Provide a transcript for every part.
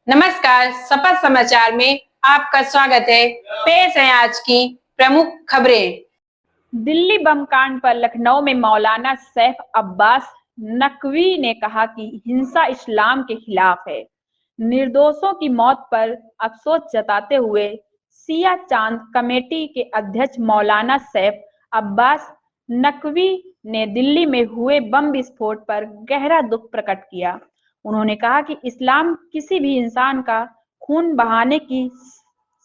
नमस्कार, शपथ समाचार में आपका स्वागत है। पेश है आज की प्रमुख खबरें। दिल्ली बम कांड पर लखनऊ में मौलाना सैफ अब्बास नकवी ने कहा कि हिंसा इस्लाम के खिलाफ है। निर्दोषों की मौत पर अफसोस जताते हुए सिया चांद कमेटी के अध्यक्ष मौलाना सैफ अब्बास नकवी ने दिल्ली में हुए बम विस्फोट पर गहरा दुख प्रकट किया। उन्होंने कहा कि इस्लाम किसी भी इंसान का खून बहाने की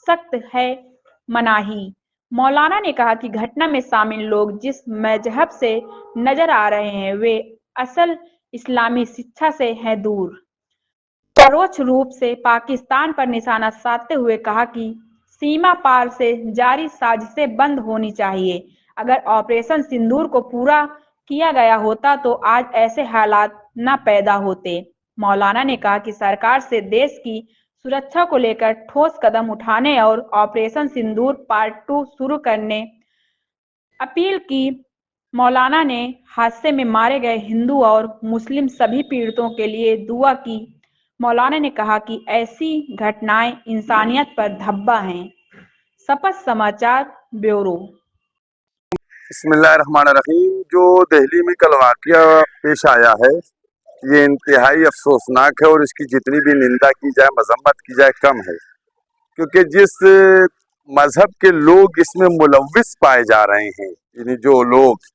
सख्त है मनाही। मौलाना ने कहा कि घटना में शामिल लोग जिस मजहब से नजर आ रहे हैं वे असल इस्लामी शिक्षा से हैं दूर। परोक्ष रूप से पाकिस्तान पर निशाना साधते हुए कहा कि सीमा पार से जारी साजिशें बंद होनी चाहिए। अगर ऑपरेशन सिंदूर को पूरा किया गया होता तो आज ऐसे हालात न पैदा होते। मौलाना ने कहा कि सरकार से देश की सुरक्षा को लेकर ठोस कदम उठाने और ऑपरेशन सिंदूर पार्ट 2 शुरू करने अपील की। मौलाना ने हादसे में मारे गए हिंदू और मुस्लिम सभी पीड़ितों के लिए दुआ की। मौलाना ने कहा कि ऐसी घटनाएं इंसानियत पर धब्बा हैं। शपथ समाचार ब्यूरो। बिस्मिल्लाहिर्रहमानिर्रहीम। जो दिल्ली में कल वाक़या पेश आया है ये इंतहाई अफसोसनाक है और इसकी जितनी भी निंदा की जाए मजम्मत की जाए कम है, क्योंकि जिस मजहब के लोग इसमें मुलव्विस पाए जा रहे हैं, यानी जो लोग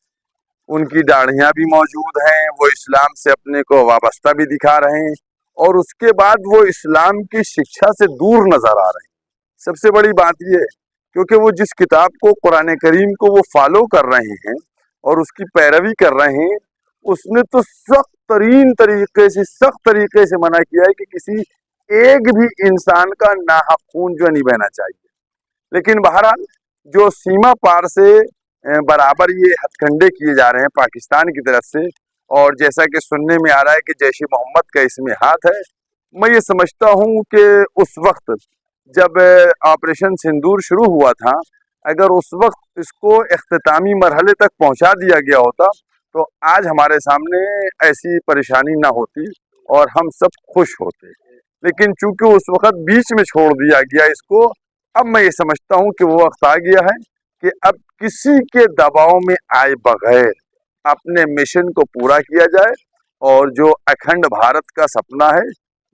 उनकी दाढ़ियां भी मौजूद हैं, वो इस्लाम से अपने को वाबस्ता भी दिखा रहे हैं और उसके बाद वो इस्लाम की शिक्षा से दूर नजर आ रहे हैं। सबसे बड़ी बात ये है क्योंकि वो जिस किताब को कुरान करीम को वो फॉलो कर रहे हैं और उसकी पैरवी कर रहे हैं, उसने तो सख्त तरीके से मना किया है कि किसी एक भी इंसान का नाहक खून जो नहीं बहना चाहिए। लेकिन बहरहाल जो सीमा पार से बराबर ये हथकंडे किए जा रहे हैं पाकिस्तान की तरफ से, और जैसा कि सुनने में आ रहा है कि जैश ए मोहम्मद का इसमें हाथ है, मैं ये समझता हूँ कि उस वक्त जब ऑपरेशन सिंदूर शुरू हुआ था, अगर उस वक्त इसको इख्तितामी मरहले तक पहुंचा दिया गया होता तो आज हमारे सामने ऐसी परेशानी ना होती और हम सब खुश होते। लेकिन चूंकि उस वक्त बीच में छोड़ दिया गया इसको, अब मैं ये समझता हूँ कि वो वक्त आ गया है कि अब किसी के दबाव में आए बगैर अपने मिशन को पूरा किया जाए और जो अखंड भारत का सपना है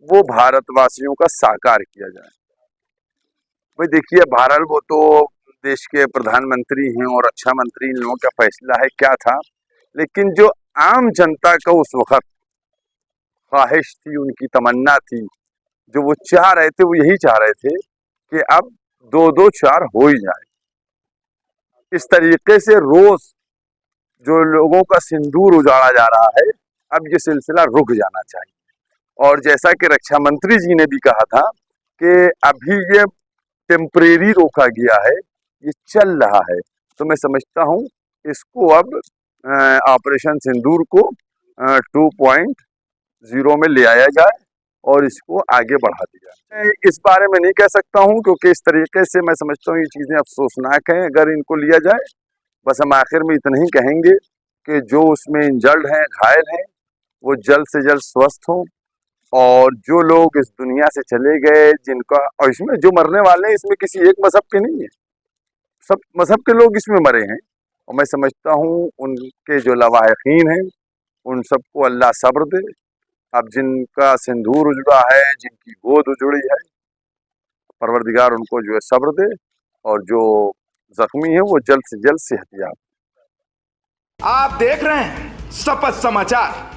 वो भारतवासियों का साकार किया जाए। भाई देखिए, बहरहाल वो तो देश के प्रधानमंत्री हैं और रक्षा मंत्री, इन लोगों का फैसला है क्या था, लेकिन जो आम जनता का उस वक्त ख्वाहिश थी, उनकी तमन्ना थी, जो वो चाह रहे थे, वो यही चाह रहे थे कि अब 2-2-4 हो ही जाए। इस तरीके से रोज जो लोगों का सिंदूर उजाड़ा जा रहा है, अब ये सिलसिला रुक जाना चाहिए। और जैसा कि रक्षा मंत्री जी ने भी कहा था कि अभी ये टेम्परेरी रोका गया है, ये चल रहा है, तो मैं समझता हूँ इसको अब ऑपरेशन सिंदूर को 2.0 में ले आया जाए और इसको आगे बढ़ा दिया। मैं इस बारे में नहीं कह सकता हूँ क्योंकि इस तरीके से मैं समझता हूँ ये चीज़ें अफसोसनाक हैं अगर इनको लिया जाए। बस हम आखिर में इतना ही कहेंगे कि जो उसमें इंजर्ड हैं, घायल हैं, वो जल्द से जल्द स्वस्थ हों, और जो लोग इस दुनिया से चले गए, जिनका, और इसमें जो मरने वाले हैं इसमें किसी एक मजहब के नहीं है, सब मजहब के लोग इसमें मरे हैं, और मैं समझता हूँ उनके जो लवाहिकीन हैं उन सबको अल्लाह सब्र दे। अब जिनका सिंदूर उजड़ा है, जिनकी गोद उजड़ी है, परवरदिगार उनको जो है सब्र दे, और जो जख्मी है वो जल्द से जल्द सेहतियाब। आप देख रहे हैं शपथ समाचार।